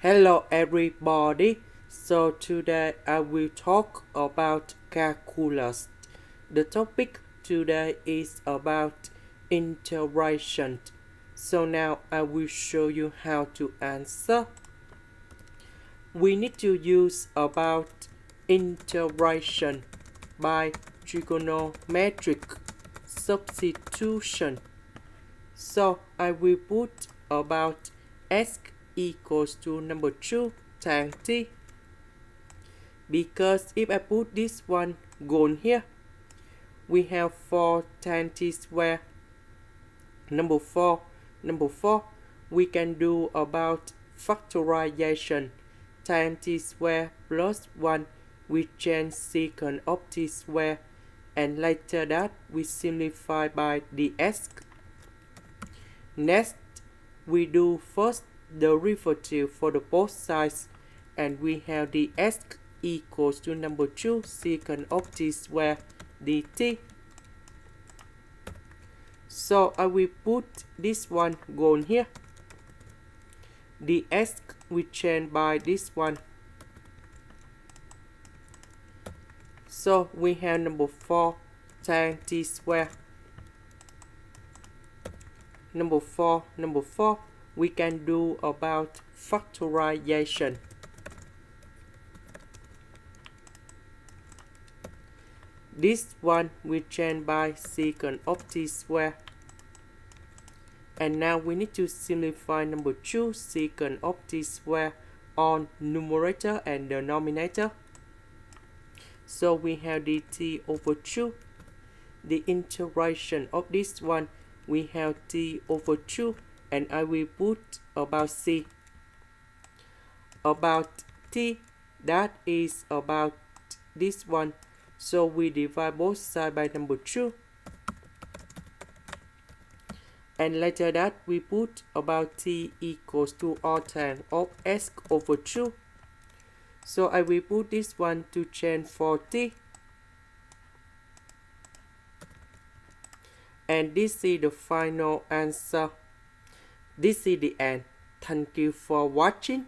Hello everybody. So today I will talk about calculus. The topic today is about integration. So now I will show you how to answer. We need to use about integration by trigonometric substitution. So I will put about s equals to number 2 tan t, because if I put this one gone here, we have 4 tan t square. Number 4, we can do about factorization. Tan t square plus 1, we change secant of t square, and later that we simplify by ds. Next, we do first derivative for the both sides, and we have ds equals to number 2 secant of t square dt. So I will put this one gone here. ds we change by this one. So we have number 4 tan t square. Number 4, we can do about factorization. This one we change by secant of t square. And now we need to simplify number 2 secant of t square on numerator and denominator. So we have dt over 2. The integration of this one, we have t over 2, and I will put about c. About t, that is about this one. So we divide both sides by number 2. And later that we put about t equals to tan of s over 2. So I will put this one to change for t. And this is the final answer. This is the end. Thank you for watching.